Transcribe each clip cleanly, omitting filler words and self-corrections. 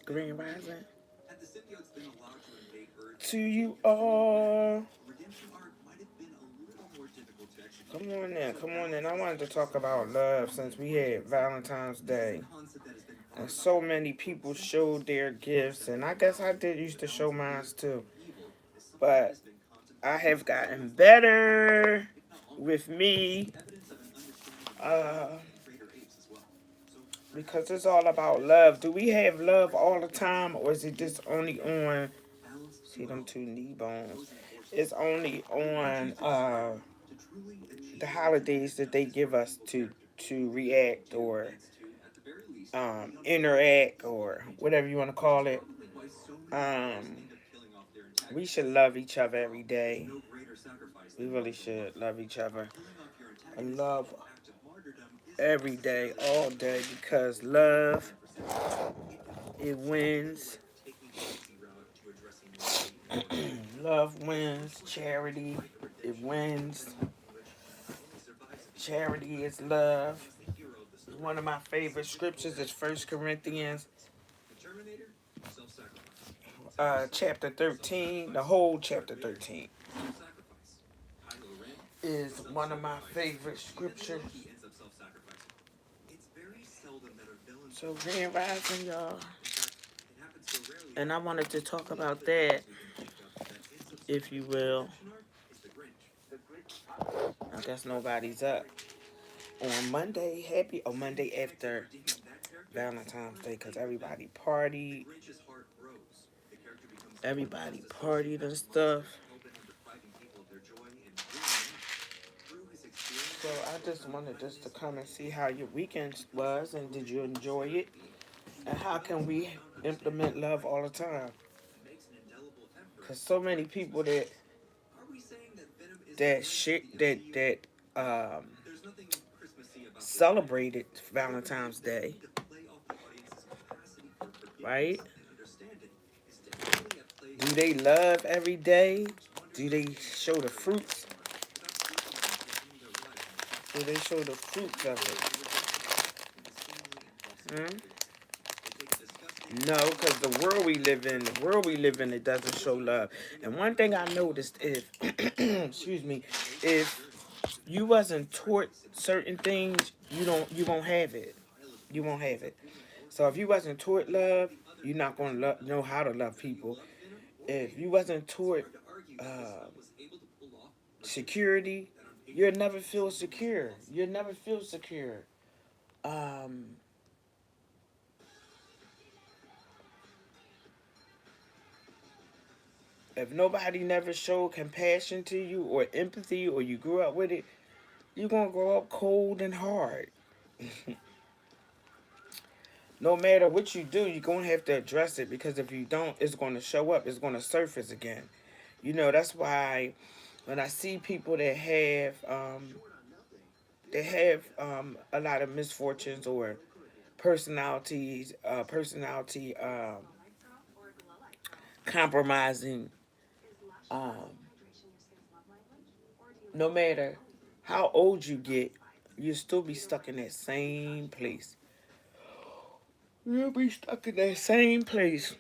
Green Rising. To you all. Come on in, come on in. I wanted to talk about love since we had Valentine's Day. And so many people showed their gifts, and I guess I did used to show mine too. But I have gotten better with me uh, because it's all about love. Do we have love all the time, or is it just only on? See them two knee bones. It's only on the holidays that they give us to react or interact or whatever you want to call it. Um, we should love each other every day. We really should love each other and love every day, all day, because love, it wins. Love wins. Charity, it wins. Charity is love. One of my favorite scriptures is 1 Corinthians chapter 13. The whole chapter 13 is one of my favorite scriptures. So Grand Rising, y'all. And I wanted to talk about that, if you will. I guess nobody's up. On Monday, Monday after Valentine's Day, because everybody partied. Everybody partied and stuff. So I just wanted just to come and see how your weekend was, and did you enjoy it? And how can we implement love all the time? Because so many people that celebrated Valentine's Day, right? Do they love every day? Do they show the fruits? Do they show the fruits of it? Hmm? No, because the world we live in, it doesn't show love. And one thing I noticed is, excuse me, if you wasn't taught certain things, you won't have it. You won't have it. So if you wasn't taught love, you're not gonna know how to love people. If you wasn't taught uh, security, you'll never feel secure. You'll never feel secure. Um, if nobody never showed compassion to you or empathy, or you grew up with it, you're gonna grow up cold and hard. No matter what you do, you're gonna have to address it, because if you don't, it's gonna show up. It's gonna surface again. That's why when I see people that have a lot of misfortunes or personality compromising, um, no matter how old you get, you'll still be stuck in that same place. You'll be stuck in that same place.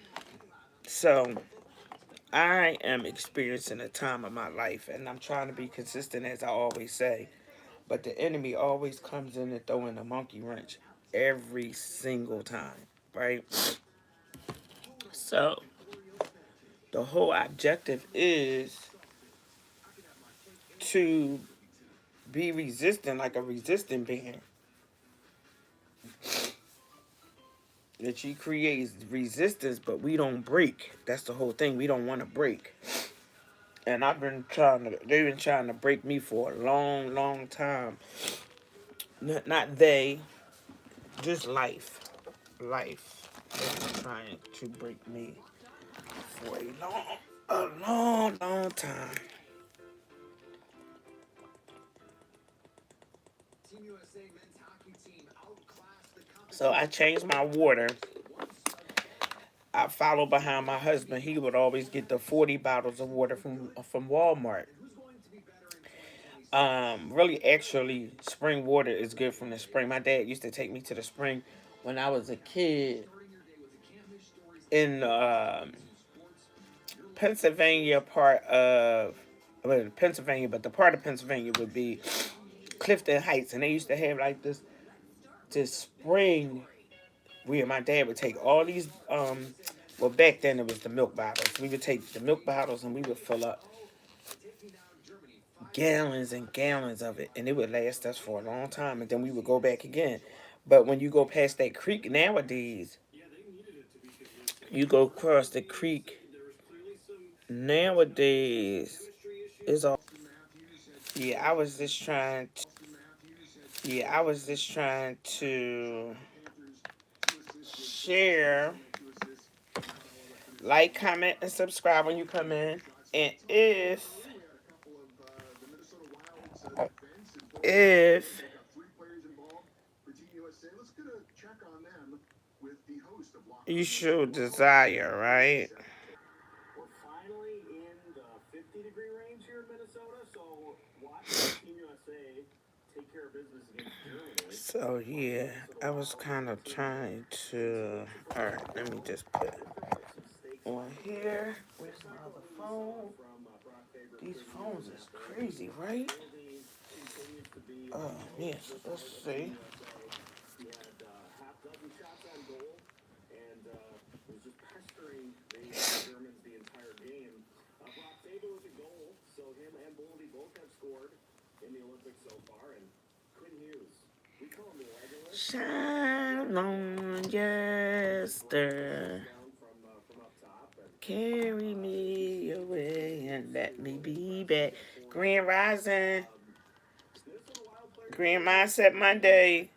So I am experiencing a time of my life, and I'm trying to be consistent, as I always say. But the enemy always comes in and throwing a monkey wrench every single time, right? So the whole objective is to be resistant, like a resistant band. That you create resistance, but we don't break. That's the whole thing. We don't want to break. And they've been trying to break me for a long, long time. Not they, just life. Life. They've been trying to break me for a long, long time. So I changed my water. I followed behind my husband. He would always get the 40 bottles of water from Walmart. Really, actually, spring water is good from the spring. My dad used to take me to the spring when I was a kid in Pennsylvania part of, well, Pennsylvania, but the part of Pennsylvania would be Clifton Heights, and they used to have like this spring where my dad would take all these well, back then it was the milk bottles. We would take the milk bottles and we would fill up gallons and gallons of it, and it would last us for a long time, and then we would go back again. But when you go past that creek nowadays, you go across the creek nowadays, it's all. Yeah, I was just trying to share, like, comment, and subscribe when you come in. And if you show desire, right? So yeah, I was kind of trying to. All right, let me just put on here. Where's my other phone? These phones is crazy, right? Oh man, so let's see. Shine on, yester. Carry me away and let me be back. Grand Rising. Grand Mindset Monday.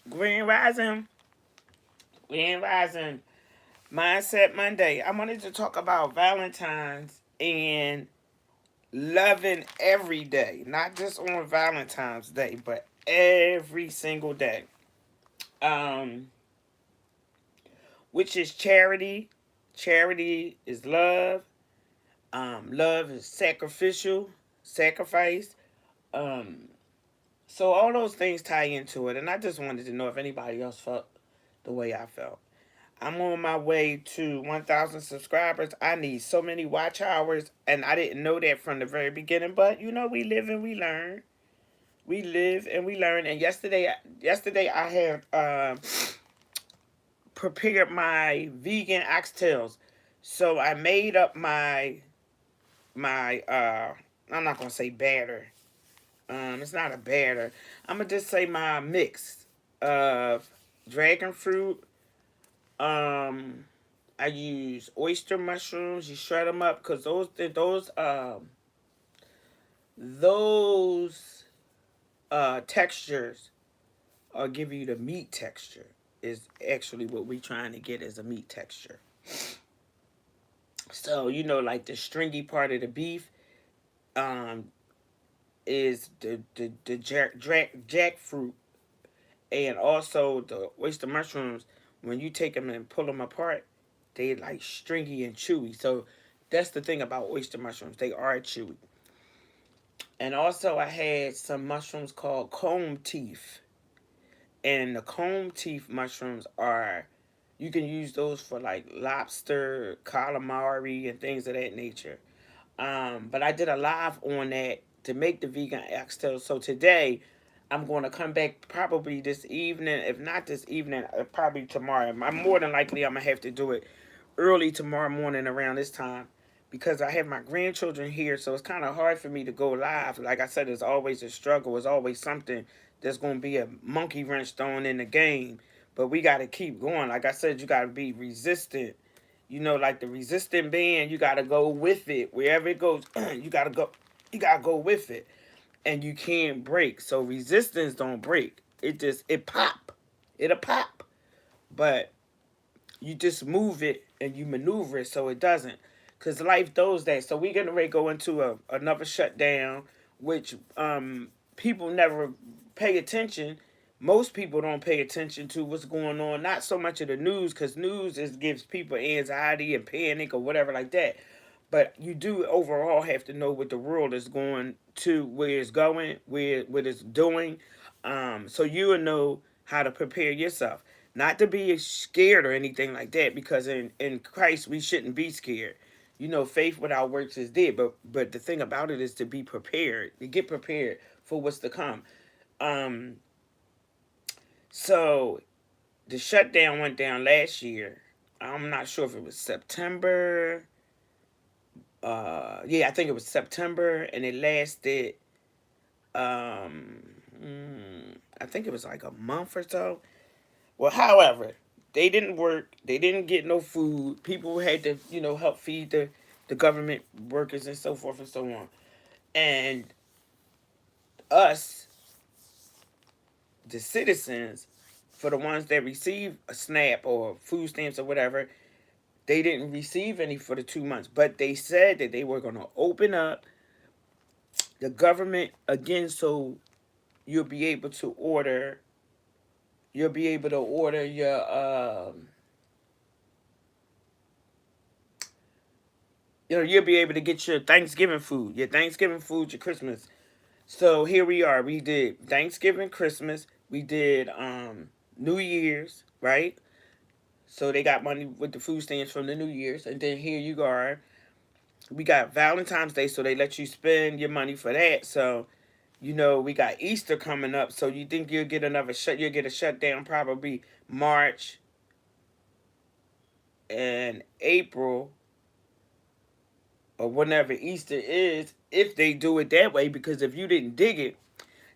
Grand Rising. Grand Rising. Mindset Monday. I wanted to talk about Valentine's and loving every day, not just on Valentine's Day, but every single day. Um, which is charity. Charity is love. Love is sacrificial, sacrifice. Um, so all those things tie into it, and I just wanted to know if anybody else felt the way I felt. I'm on my way to 1,000 subscribers. I need so many watch hours, and I didn't know that from the very beginning. But you know, we live and we learn. We live and we learn. And yesterday I had prepared my vegan oxtails, so I made up my. I'm not gonna say batter. It's not a batter. I'm gonna just say my mix of dragon fruit. Um, I use oyster mushrooms. You shred them up because those textures give you the meat texture. Is actually what we trying to get is a meat texture. So you know, like the stringy part of the beef, um, is the jackfruit, and also the oyster mushrooms. When you take them and pull them apart, they like stringy and chewy. So that's the thing about oyster mushrooms; they are chewy. And also, I had some mushrooms called comb teeth, and the comb teeth mushrooms are, you can use those for like lobster, calamari, and things of that nature. But I did a live on that to make the vegan oxtail. So today, I'm going to come back probably this evening. If not this evening, probably tomorrow. I'm more than likely I'm gonna have to do it early tomorrow morning around this time because I have my grandchildren here. So it's kind of hard for me to go live. Like I said, it's always a struggle. It's always something that's going to be a monkey wrench thrown in the game. But we got to keep going. Like I said, you got to be resistant. You know, like the resistant band, you got to go with it wherever it goes. You got to go. You got to go with it, and you can't break. So resistance don't break. It pop. It'll pop, but you just move it and you maneuver it so it doesn't. Because life does that. So we're getting ready to go into another shutdown, which people never pay attention. Most people don't pay attention to what's going on. Not so much of the news, because news is gives people anxiety and panic or whatever like that. But you do overall have to know what the world is going to, where it's going, where what it's doing, so you will know how to prepare yourself. Not to be scared or anything like that, because in Christ we shouldn't be scared. You know, faith without works is dead. But the thing about it is to be prepared, to get prepared for what's to come. Um, so the shutdown went down last year. I'm not sure if it was September. Yeah, I think it was September, and it lasted. Um, I think it was like a month or so. Well, however, they didn't work. They didn't get no food. People had to, help feed the government workers and so forth and so on. And us, the citizens, for the ones that receive a SNAP or food stamps or whatever, they didn't receive any for the 2 months. But they said that they were going to open up the government again, so you'll be able to order. You'll be able to order you'll be able to get your Thanksgiving food, your Christmas. So here we are. We did Thanksgiving, Christmas. We did New Year's, right? So they got money with the food stamps from the New Year's, and then here you are. We got Valentine's Day, so they let you spend your money for that. So we got Easter coming up. So you think you'll get another shut? You'll get a shutdown probably March and April or whenever Easter is, if they do it that way. Because if you didn't dig it,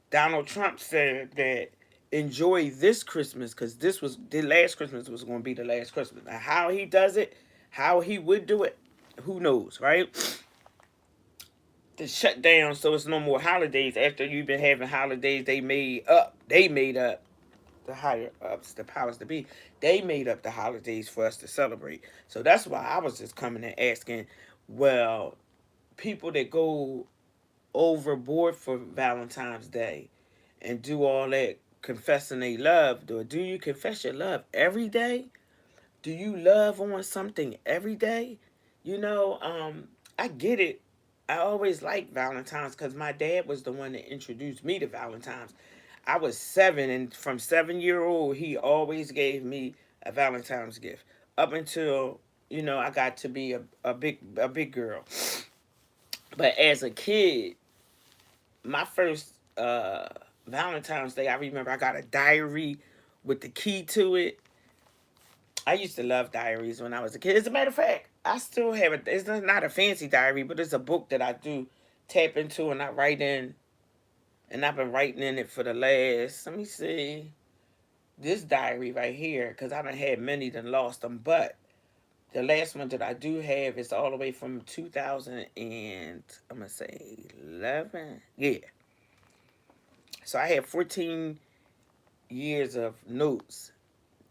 Donald Trump said that enjoy this Christmas, because this was the last Christmas was going to be the last Christmas. Now, how he does it, how he would do it, who knows, right? The shutdown, so it's no more holidays. After you've been having holidays, they made up. The higher ups, the powers to be. They made up the holidays for us to celebrate. So that's why I was just coming and asking, well, people that go overboard for Valentine's Day and do all that confessing they love, do you confess your love every day? Do you love on something every day? I get it. I always liked Valentine's because my dad was the one that introduced me to Valentine's. I was 7, and from 7-year old, he always gave me a Valentine's gift up until I got to be a big girl. But as a kid, my first Valentine's Day, I remember I got a diary with the key to it. I used to love diaries when I was a kid. As a matter of fact, I still have it. It's not a fancy diary, but it's a book that I do tap into and I write in. And I've been writing in it for the last, let me see, this diary right here, because I done had many that lost them. But the last one that I do have is all the way from 2000 and, I'm going to say 11. Yeah. So I have 14 years of notes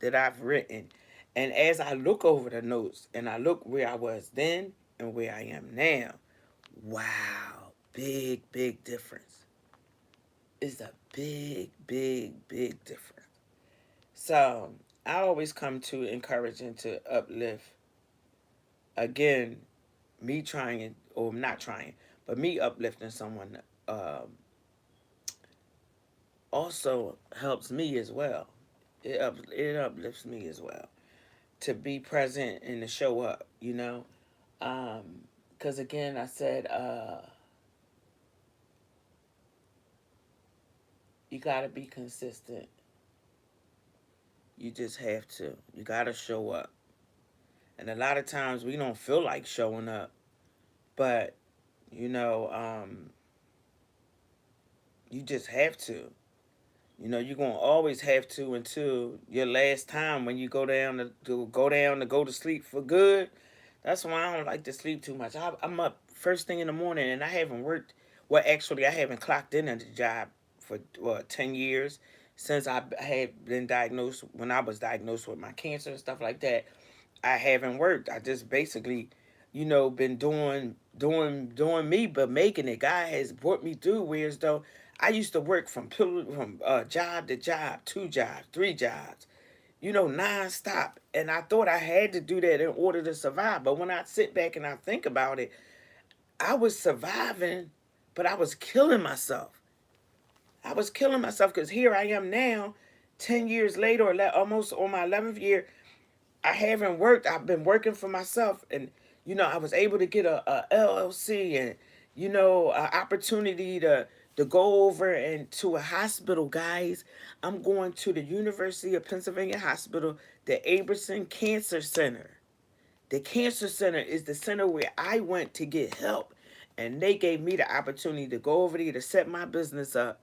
that I've written. And as I look over the notes and I look where I was then and where I am now, wow, big, big difference. It's a big, big, big difference. So I always come to encourage and to uplift. Again, me trying, or not trying, but me uplifting someone also helps me as well. It uplifts me as well to be present and to show up. Because again, I said You gotta be consistent. You just have to. You gotta show up. And a lot of times we don't feel like showing up, but you know, you just have to. You're gonna always have to until your last time when you go to sleep for good. That's why I don't like to sleep too much. I'm up first thing in the morning, and I haven't worked. Well, actually, I haven't clocked in at the job for 10 years since I had been diagnosed. When I was diagnosed with my cancer and stuff like that, I haven't worked. I just basically, been doing me, but making it. God has brought me through. Whereas though I used to work from job to job, 2 jobs, 3 jobs, nonstop, and I thought I had to do that in order to survive. But when I sit back and I think about it, I was surviving, but I was killing myself. I was killing myself because here I am now, 10 years later, or almost on my 11th year. I haven't worked. I've been working for myself, and I was able to get a LLC, and an opportunity to go over and to a hospital, guys. I'm going to the University of Pennsylvania Hospital, the Aberson Cancer Center. The cancer center is the center where I went to get help. And they gave me the opportunity to go over there to set my business up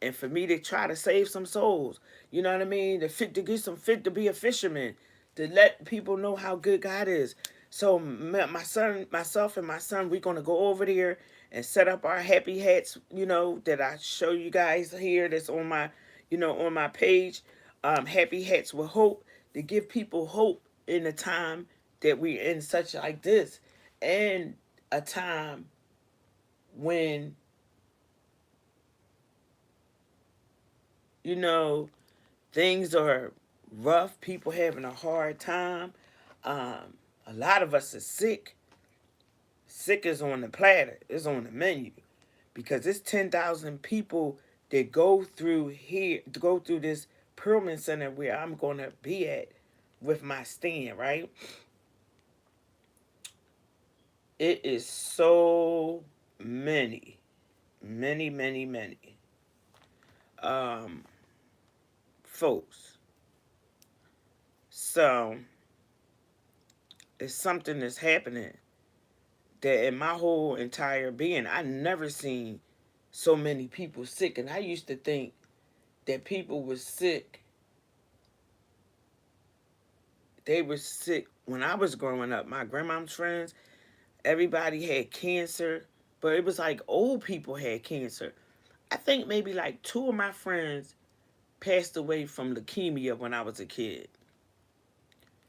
and for me to try to save some souls. You know what I mean? To get some fit to be a fisherman, to let people know how good God is. So my son, myself and my son, we're gonna go over there and set up our happy hats, that I show you guys here. That's on my page. Happy hats with hope, to give people hope in a time that we're in such like this, and a time when you know things are rough, people having a hard time. A lot of us are sick. Sick is on the platter, it's on the menu, because it's 10,000 people that go through this Perlman Center where I'm gonna be at with my stand, right? It is so many, many, many, many um, folks. So it's something that's happening that in my whole entire being, I never seen so many people sick. And I used to think that people were sick. They were sick when I was growing up. My grandma's friends, everybody had cancer, but it was like old people had cancer. I think maybe like two of my friends passed away from leukemia when I was a kid.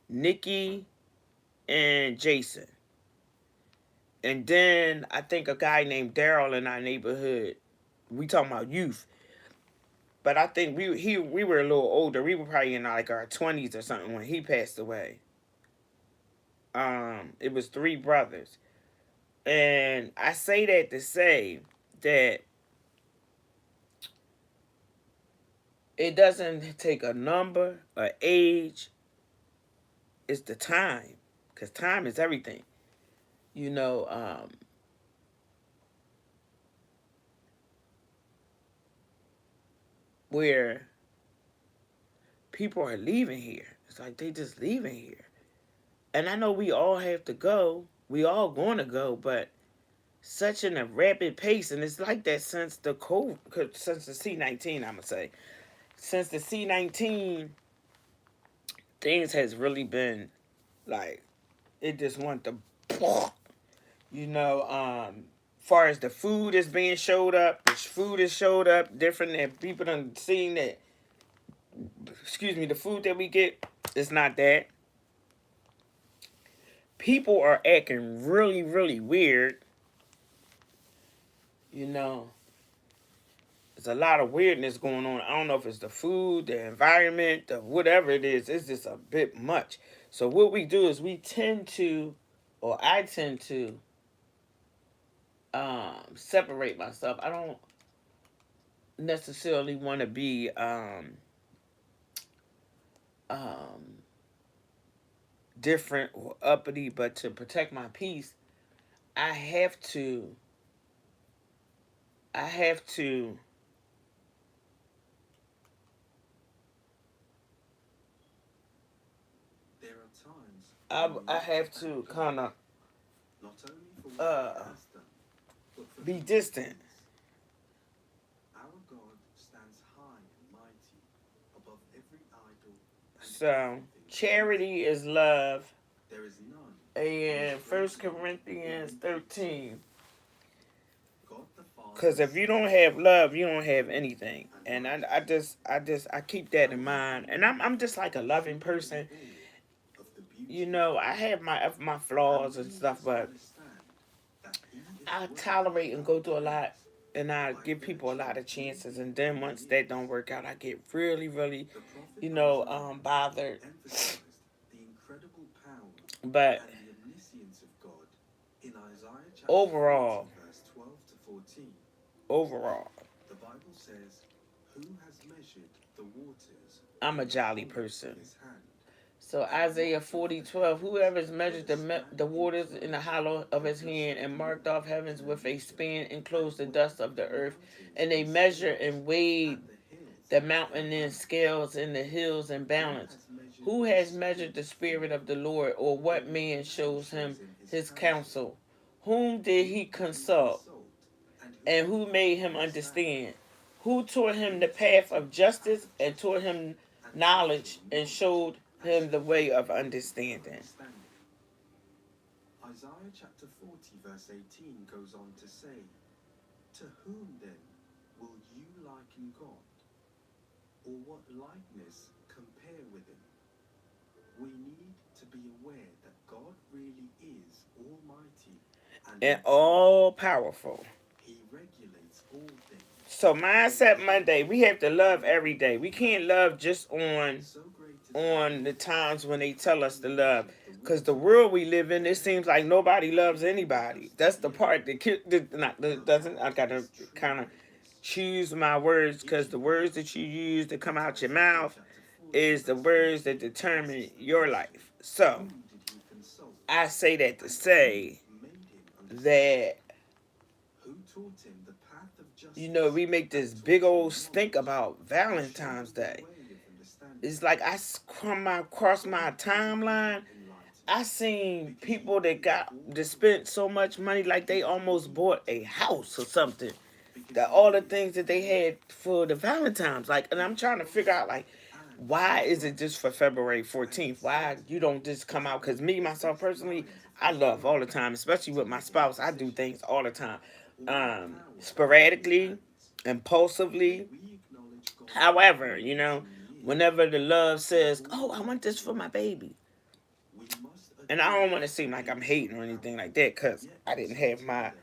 Nikki and Jason. And then I think a guy named Daryl in our neighborhood. We talking about youth, but I think we were a little older. We were probably in like our 20s or something when he passed away. It was three brothers, and I say that to say that it doesn't take a number, or age. It's the time, because time is everything. You know, where people are leaving here. It's like they just leaving here. And I know we all have to go. We all going to go, but such in a rapid pace, and it's like that since the COVID, since the C-19. I'm gonna say since the C-19, things has really been like it just went to, you know. Far as the food is being showed up, the food is showed up different than people done seen that. Excuse me, the food that we get, it's not that. People are acting really, really weird. You know, there's a lot of weirdness going on. I don't know if it's the food, the environment, the whatever it is. It's just a bit much. So what we do is we tend to, or I tend to, separate myself. I don't necessarily want to be um, different or uppity, but to protect my peace, I have to. I have to I have to kind of uh be distant. So charity is love. And First Corinthians 13. Because if you don't have love, you don't have anything. And I keep that in mind. And I'm just like a loving person. You know, I have my flaws and stuff, but I tolerate and go through a lot, and I give people a lot of chances. And then once that don't work out, I get really, really, bothered. But overall, overall, I'm a jolly person. So Isaiah 40:12, whoever has measured the waters in the hollow of his hand and marked off heavens with a span and closed the dust of the earth, and they measure and weighed the mountain in scales and the hills in balance. Who has measured the spirit of the Lord, or what man shows him his counsel? Whom did he consult, and who made him understand? Who taught him the path of justice and taught him knowledge and showed him the way of understanding? And all powerful. So Mindset Monday, we have to love every day. We can't love just on the times when they tell us to love. Because the world we live in, it seems like nobody loves anybody. That's the part that doesn't. I gotta kind of choose my words, because the words that you use to come out your mouth is the words that determine your life. So I say that to say that, we make this big old stink about Valentine's Day. It's like I come across my timeline. I seen people that spent so much money, like they almost bought a house or something. That all the things that they had for the Valentine's, like, and I'm trying to figure out, like, why is it just for February 14th? Why you don't just come out? Because me myself personally, I love all the time, especially with my spouse. I do things all the time, sporadically, impulsively. However, whenever the love says, "Oh, I want this for my baby," and I don't want to seem like I'm hating or anything like that, because I didn't have my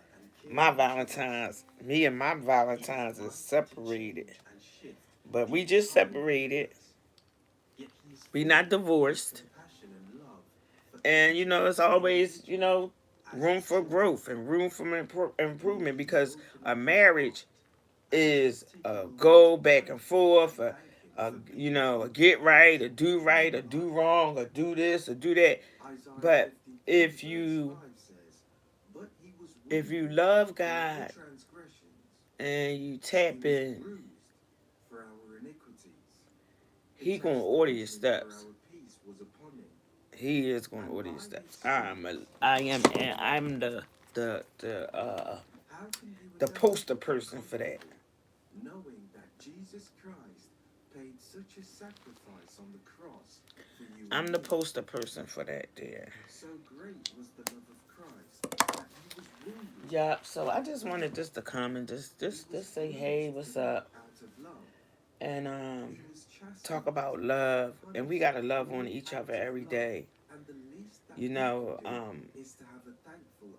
Valentine's. Me and my Valentine's is separated, but we just separated. We not divorced, and it's always room for growth and room for improvement, because a marriage is a go back and forth, a get right, a do wrong, a do this, a do that. But if you love God and you tap in, He gonna order your steps. He is gonna order your steps. I'm the the uh the poster person for that. I'm the poster person for that there. Yeah, so I just wanted just to come and just say, hey, what's up? And talk about love. And we gotta love on each other every day. You know, um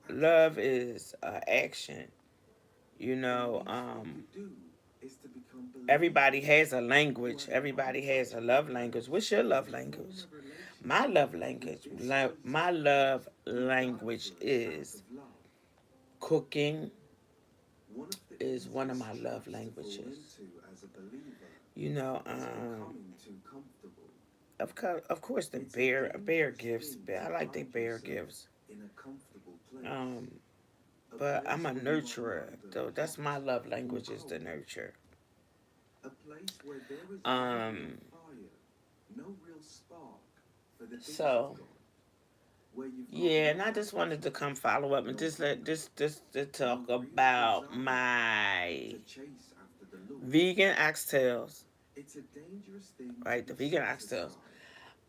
love is action. You know, everybody has a language. Everybody has a love language. What's your love language? My love language is cooking. Is one of my love languages. You know, of course, the bear gifts. I like the bear gifts. Um, but I'm a nurturer, though. That's my love language, is to nurture. Um, so Yeah, and I just wanted to come follow up and just let this to talk about my vegan oxtails, right? The vegan oxtails.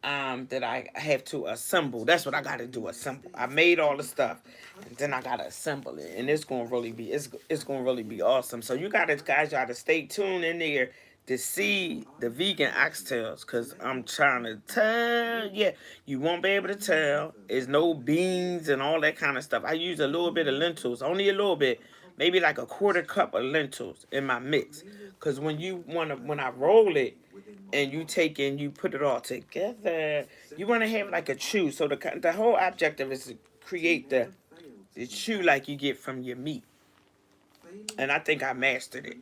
That I have to assemble. That's what I got to do. Assemble. I made all the stuff, and then I gotta assemble it, and it's gonna really be it's gonna really be awesome. So you gotta guys gotta stay tuned in there to see the vegan oxtails, cause I'm trying to tell you, you won't be able to tell. There's no beans and all that kind of stuff. I use a little bit of lentils, only a little bit, maybe like a quarter cup of lentils in my mix, cause when I roll it and you take and you put it all together, you want to have like a chew. So the whole objective is to create the chew like you get from your meat. And I think I mastered it.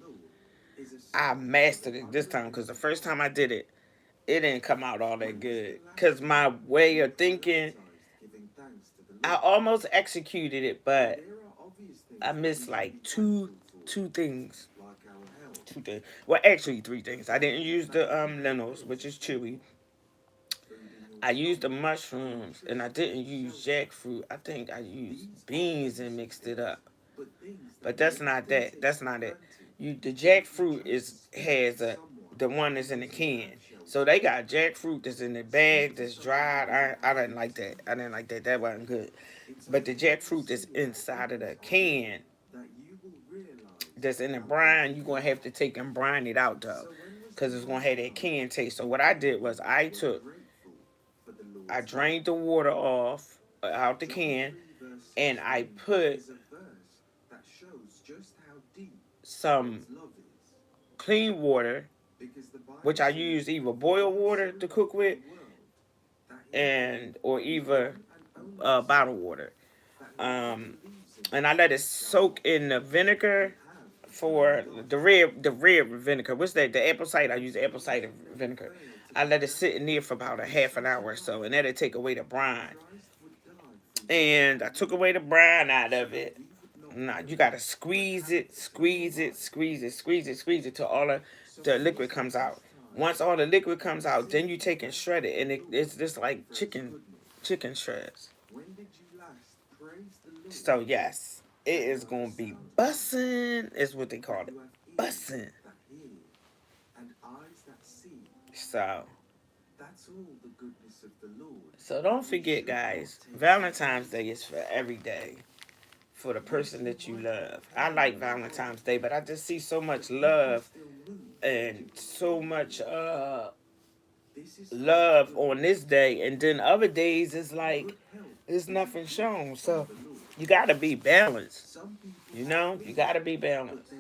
I mastered it this time because the first time I did it, it didn't come out all that good. Because my way of thinking, I almost executed it, but I missed like two things. Two things. Well, actually three things. I didn't use the lentils, which is chewy. I used the mushrooms and I didn't use jackfruit. I think I used beans and mixed it up. But that's not that. That's not it. The jackfruit is has a the one that's in the can. So they got jackfruit that's in the bag that's dried. I didn't like that. I didn't like that. That wasn't good. But the jackfruit that's inside of the can that's in the brine, you're gonna have to take and brine it out though. Cause it's gonna have that can taste. So what I did was I drained the water off out the can, and I put some clean water, which I use either boiled water to cook with, and or either bottled water. Um, and I let it soak in the vinegar for the red vinegar. What's that? The apple cider. I use apple cider vinegar. I let it sit in there for about a half an hour or so, and that'll take away the brine. And I took away the brine out of it. Now you gotta squeeze it, squeeze it, squeeze it, squeeze it, squeeze it till all of the liquid comes out. Once all the liquid comes out, then you take and shred it, and it's just like chicken shreds. So yes, it is gonna be bussin'. Is what they call it, bussin'. So so don't forget, guys. Valentine's Day is for every day for the person that you love. I like Valentine's Day, but I just see so much love and so much love on this day, and then other days it's like there's nothing shown. So you gotta be balanced. You gotta be balanced.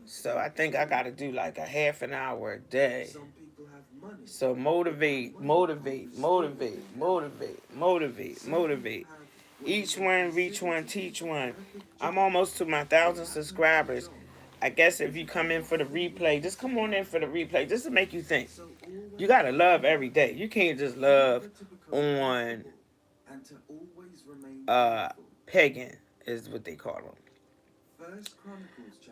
So I think I gotta do like a half an hour a day. So motivate, motivate, motivate, motivate, motivate, motivate. Each one, reach one, teach one. I'm almost to my 1,000 subscribers. I guess if you come in for the replay, just come on in for the replay, just to make you think. You gotta love every day. You can't just love on uh pagan is what they call them.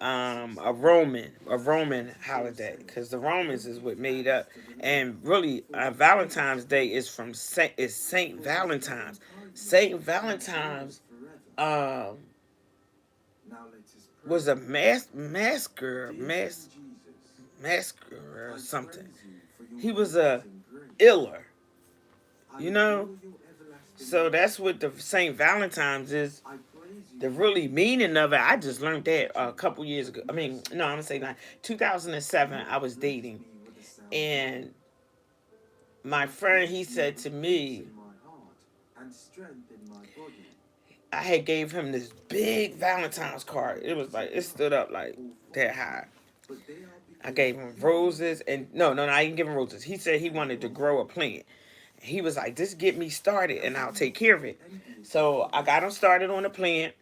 A Roman holiday, because the Romans is what made up, and really Valentine's Day is from Saint Valentine's. Saint Valentine's um was a masker or something. He was a iller, you know. So that's what the Saint Valentine's is. The really meaning of it, I just learned that a couple years ago. I mean, no, I'm gonna say like 2007. I was dating, and my friend he said to me, I had gave him this big Valentine's card. It was like it stood up like that high. I gave him roses and no, I didn't give him roses. He said he wanted to grow a plant. He was like, just get me started and I'll take care of it. So I got him started on the plant.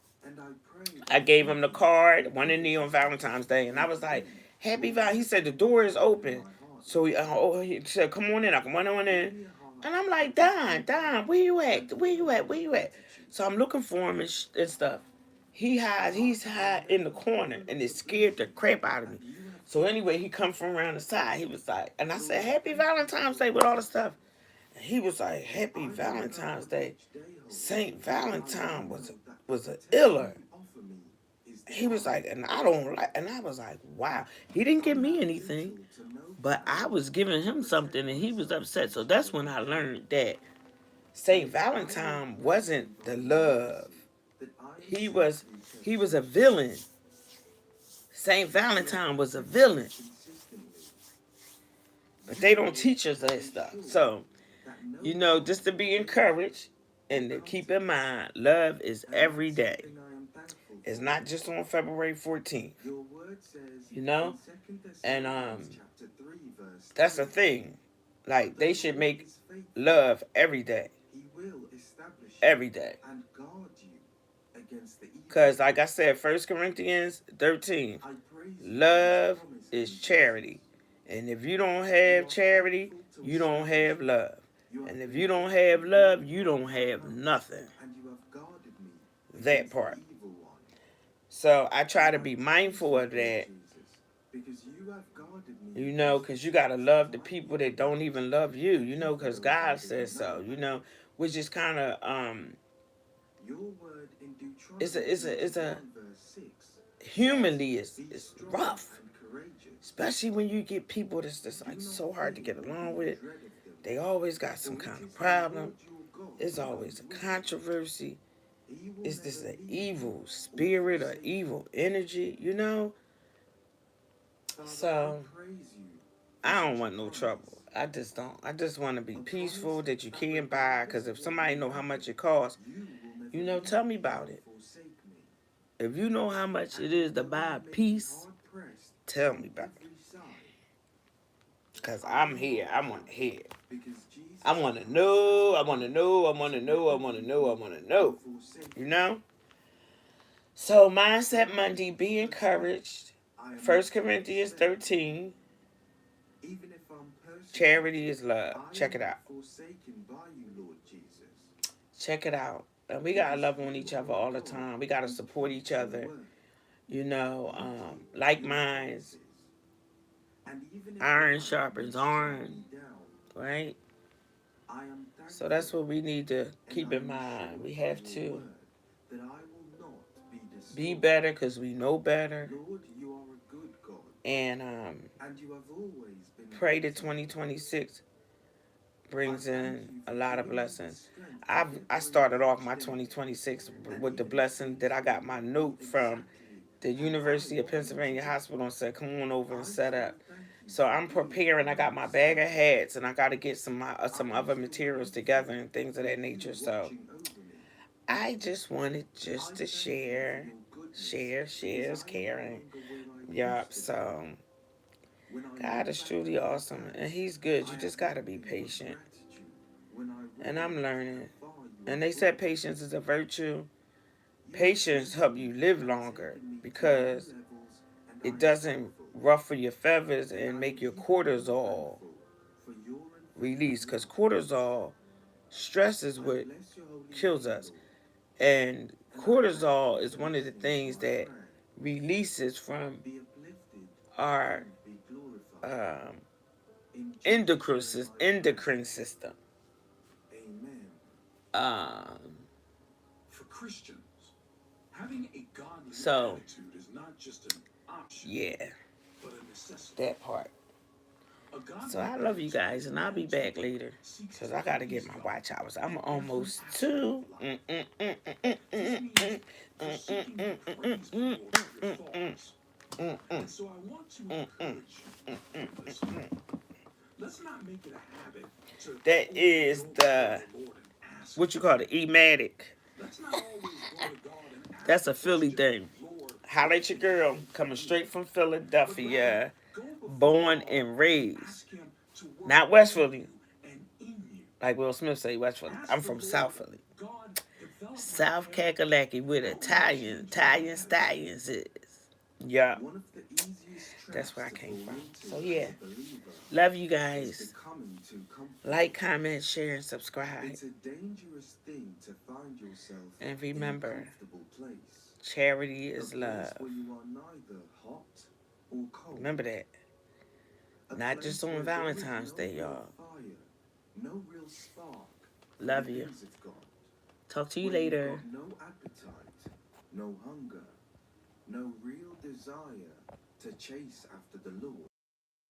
I gave him the card, one in there on Valentine's Day, and I was like, Happy Val. He said the door is open. So he said, come on in. I come on in. And I'm like, Don, where you at? Where you at? Where you at? So I'm looking for him and stuff. He's high in the corner, and it scared the crap out of me. So anyway, he come from around the side. He was like, and I said, Happy Valentine's Day with all the stuff. He was like, "Happy Valentine's Day." Saint Valentine was a iller. He was like, and I don't like, and I was like, wow. He didn't give me anything, but I was giving him something, and he was upset. So that's when I learned that Saint Valentine wasn't the love. He was he was a villain. Saint Valentine was a villain. But they don't teach us that stuff. So, just to be encouraged and to keep in mind, love is every day. It's not just on February 14th. You know? And that's the thing. Like, they should make love every day. Every day. Because, like I said, 1 Corinthians 13, love is charity. And if you don't have charity, you don't have love. And if you don't have love, you don't have nothing. That part. So I try to be mindful of that. Because you got to love the people that don't even love you, because God says so, which is kind of, it's a humanly, it's rough. Especially when you get people that's just like so hard to get along with. They always got some kind of problem. It's always a controversy. It's just an evil spirit or evil energy, So I don't want no trouble. I just don't. I just want to be peaceful that you can buy. Because if somebody know how much it costs, tell me about it. If you know how much it is to buy peace, tell me about it. Because I'm here. I want to hear. I want to know. I want to know. I want to know. I want to know. I want to know. So, Mindset Monday, be encouraged. 1 Corinthians 13. Charity is love. Check it out. Check it out. And we got to love on each other all the time. We got to support each other. Like minds. Iron sharpens iron. Right? So that's what we need to keep in mind. We have to be better because we know better. And pray that 2026 brings in a lot of blessings. I started off my 2026 with the blessing that I got my note from the University of Pennsylvania Hospital and said, come on over and set up. So I'm preparing. I got my bag of hats and I got to get some other materials together and things of that nature. So I just wanted just to share is caring. Yup. So God is truly awesome and He's good. You just got to be patient. And I'm learning. And they said patience is a virtue. Patience help you live longer because it doesn't ruffle your feathers and make your cortisol release. Because cortisol, stress is what kills us. And cortisol is one of the things that releases from our endocrine system. For Christians, having a godly attitude is not just an option. Yeah, but a necessity. That part. So I love you guys, and I'll be back later because I gotta get my watch hours. I'm almost two. So I want to encourage you. Let's not make it a habit. That is the what you call it, ematic. That's a Philly thing. Holla at your girl, coming straight from Philadelphia, born and raised. Not West Philly, like Will Smith say, West Philly. I'm from South Philly. South Kakalaki with Italian stallions is. Yeah. That's where I came from. So yeah. Love you guys. Like, comment, share, and subscribe. And remember, charity is love. Remember that. Not just on Valentine's Day, y'all. no real spark for Love the you. things of God. Talk to you When you've later. got no appetite, no hunger, no real desire to chase after the Lord,